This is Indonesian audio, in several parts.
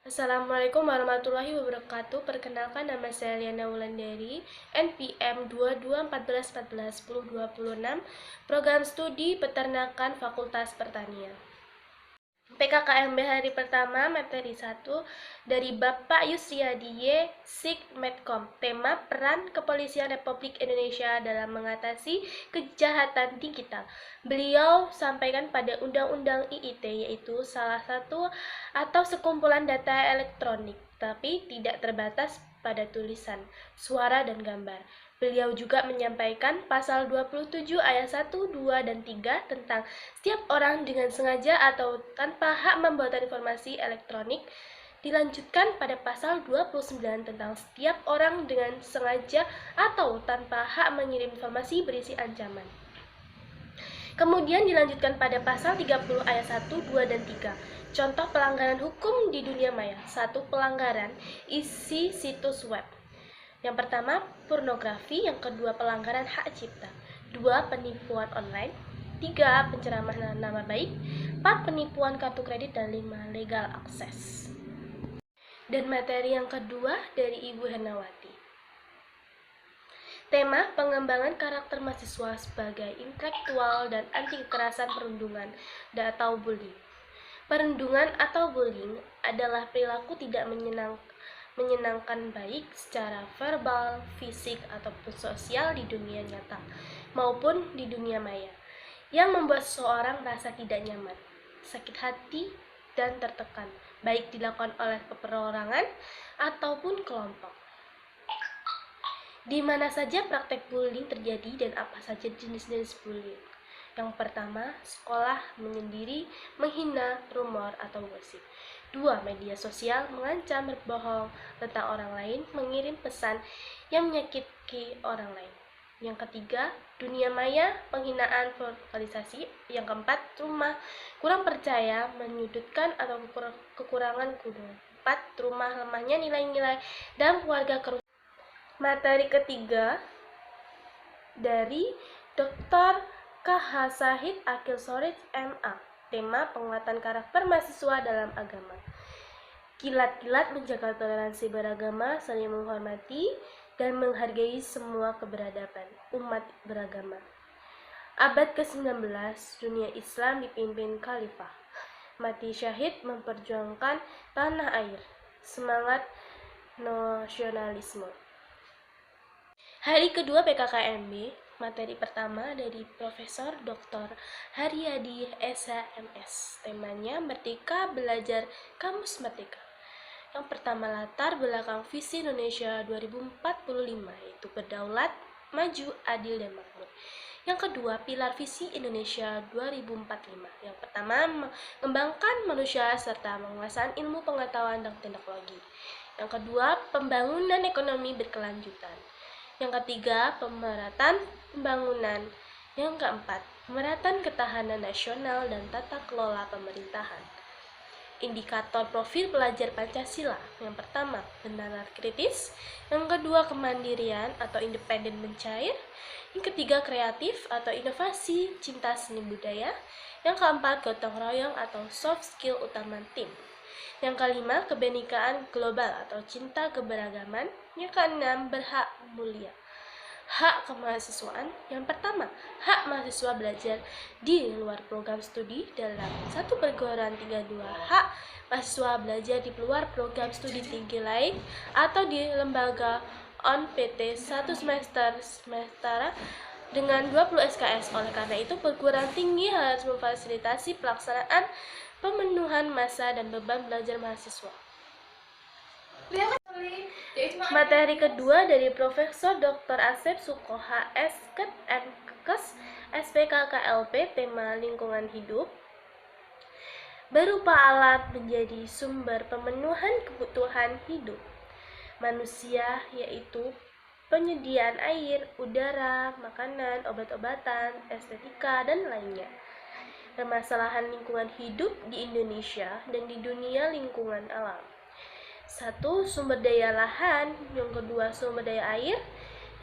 Assalamualaikum warahmatullahi wabarakatuh. Perkenalkan, nama saya Liana Wulandari, NPM 2214141026, Program Studi Peternakan Fakultas Pertanian. PKKMB hari pertama, materi 1 dari Bapak Yusriyadi Y. Sik Medcom. Tema peran Kepolisian Republik Indonesia dalam mengatasi kejahatan digital. Beliau sampaikan pada Undang-Undang IIT, yaitu salah satu atau sekumpulan data elektronik, tapi tidak terbatas pada tulisan, suara, dan gambar. Beliau juga menyampaikan pasal 27 ayat 1, 2, dan 3 tentang setiap orang dengan sengaja atau tanpa hak membuat informasi elektronik. Dilanjutkan pada pasal 29 tentang setiap orang dengan sengaja atau tanpa hak mengirim informasi berisi ancaman. Kemudian dilanjutkan pada pasal 30 ayat 1, 2, dan 3. Contoh pelanggaran hukum di dunia maya. 1. Pelanggaran isi situs web. Yang pertama, pornografi. Yang kedua, pelanggaran hak cipta. 2. Penipuan online. 3. Pencemaran nama baik. 4. Penipuan kartu kredit. Dan 5. Legal akses. Dan materi yang kedua dari Ibu Hernawati. Tema pengembangan karakter mahasiswa sebagai intelektual dan anti kekerasan perundungan atau bullying. Perundungan atau bullying adalah perilaku tidak menyenangkan baik secara verbal, fisik, ataupun sosial di dunia nyata maupun di dunia maya yang membuat seseorang merasa tidak nyaman, sakit hati, dan tertekan, baik dilakukan oleh perorangan ataupun kelompok. Di mana saja praktek bullying terjadi dan apa saja jenis-jenis bullying? Yang pertama, sekolah menyendiri, menghina, rumor, atau gosip. 2. Media sosial mengancam, berbohong tentang orang lain, mengirim pesan yang menyakiti orang lain. Yang ketiga, dunia maya, penghinaan, vokalisasi. Yang keempat, rumah kurang percaya, menyudutkan atau kekurangan kuno. 4. Rumah lemahnya nilai-nilai dan keluarga kerusakan. Materi ketiga dari Dr. KH Sahid Akil Sorij MA. Tema penguatan karakter mahasiswa dalam agama. Kilat-kilat menjaga toleransi beragama, saling menghormati dan menghargai semua keberadaban umat beragama. Abad ke-19, dunia Islam dipimpin khalifah. Mati syahid memperjuangkan tanah air. Semangat nasionalisme. Hari kedua PKKMB, materi pertama dari Profesor Dr. Haryadi Esa MS. Temanya Merdeka Belajar Kamus Merdeka. Yang pertama, latar belakang visi Indonesia 2045, yaitu berdaulat, maju, adil, dan makmur. Yang kedua, pilar visi Indonesia 2045. Yang pertama, mengembangkan manusia serta penguasaan ilmu pengetahuan dan teknologi. Yang kedua, pembangunan ekonomi berkelanjutan. Yang ketiga, pemerataan pembangunan. Yang keempat, pemerataan ketahanan nasional dan tata kelola pemerintahan. Indikator profil pelajar Pancasila. Yang pertama, benar kritis. Yang kedua, kemandirian atau independen mencair. Yang ketiga, kreatif atau inovasi, cinta seni budaya. Yang keempat, gotong royong atau soft skill utama tim. Yang kelima, kebenekaan global atau cinta keberagaman. Yang keenam, berhak mulia. Hak kemahasiswaan. Yang pertama, hak mahasiswa belajar di luar program studi dalam satu perguruan tinggi. 2. Hak mahasiswa belajar di luar program studi tinggi lain atau di lembaga on-PT 1 semester dengan 20 SKS. Oleh karena itu, perguruan tinggi harus memfasilitasi pelaksanaan pemenuhan masa dan beban belajar mahasiswa. Materi kedua dari Profesor Dr. Asep Sukoha Esket MKes SPKKLP. Tema lingkungan hidup. Berupa alat menjadi sumber pemenuhan kebutuhan hidup manusia, yaitu penyediaan air, udara, makanan, obat-obatan, estetika, dan lainnya. Permasalahan lingkungan hidup di Indonesia dan di dunia lingkungan alam. 1. Sumber daya lahan. Yang kedua, sumber daya air.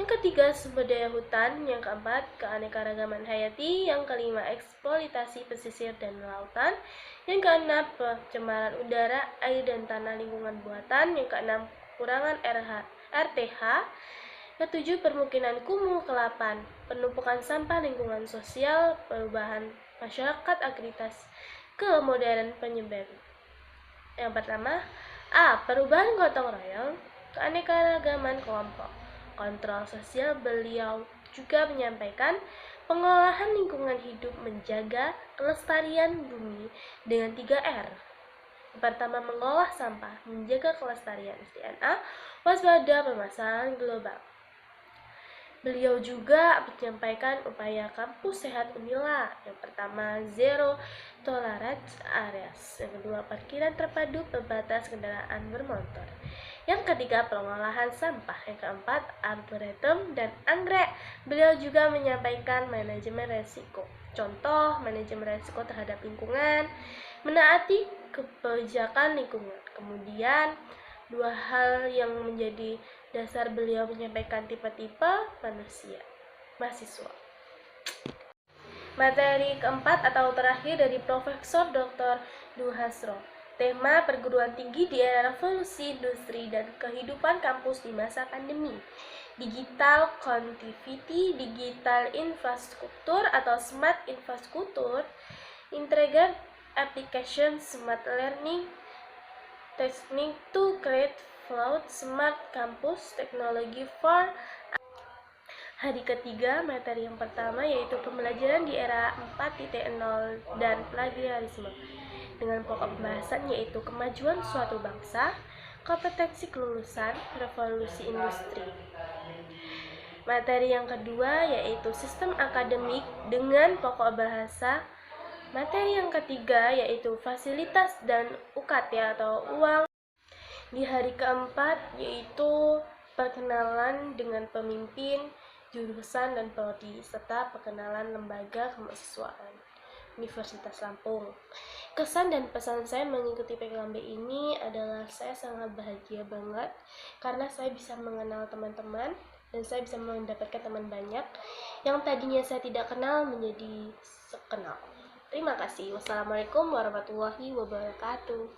Yang ketiga, sumber daya hutan. Yang keempat, keanekaragaman hayati. Yang kelima, eksploitasi pesisir dan lautan. Yang keenam, pencemaran udara, air dan tanah lingkungan buatan. Yang keenam, kekurangan RTH. Ketujuh, permukiman kumuh. Ke-8, penumpukan sampah lingkungan sosial, perubahan masyarakat aktivitas ke modern penyebab. Yang pertama, A. Perubahan gotong royong, keanekaragaman kelompok, kontrol sosial. Beliau juga menyampaikan pengolahan lingkungan hidup menjaga kelestarian bumi dengan 3R. Yang pertama, mengolah sampah, menjaga kelestarian DNA, waspada permasalahan global. Beliau juga menyampaikan upaya kampus sehat Unila. Yang pertama, zero tolerance areas. Yang kedua, parkiran terpadu pembatas kendaraan bermotor. Yang ketiga, pengolahan sampah. Yang keempat, arboretum dan anggrek. Beliau juga menyampaikan manajemen resiko. Contoh, manajemen resiko terhadap lingkungan, menaati kebijakan lingkungan. Kemudian, dua hal yang menjadi dasar beliau menyampaikan tipe-tipe mahasiswa. Materi keempat atau terakhir dari Profesor Dr. Duhasro. Tema perguruan tinggi di era revolusi industri dan kehidupan kampus di masa pandemi. Digital connectivity, digital infrastruktur atau smart infrastruktur, integrated application, smart learning, technique to create cloud, smart campus, teknologi for. Hari ketiga, materi yang pertama yaitu pembelajaran di era 4.0 dan plagiarisme. Dengan pokok pembahasan yaitu kemajuan suatu bangsa, kompetensi kelulusan, revolusi industri. Materi yang kedua yaitu sistem akademik dengan pokok bahasa. Materi yang ketiga yaitu fasilitas dan UKT atau uang. Di hari keempat yaitu perkenalan dengan pemimpin, jurusan dan prodi, serta perkenalan lembaga kemahasiswaan Universitas Lampung. Kesan dan pesan saya mengikuti PKMB ini adalah saya sangat bahagia banget karena saya bisa mengenal teman-teman dan saya bisa mendapatkan teman banyak yang tadinya saya tidak kenal menjadi kenal. Terima kasih. Wassalamualaikum warahmatullahi wabarakatuh.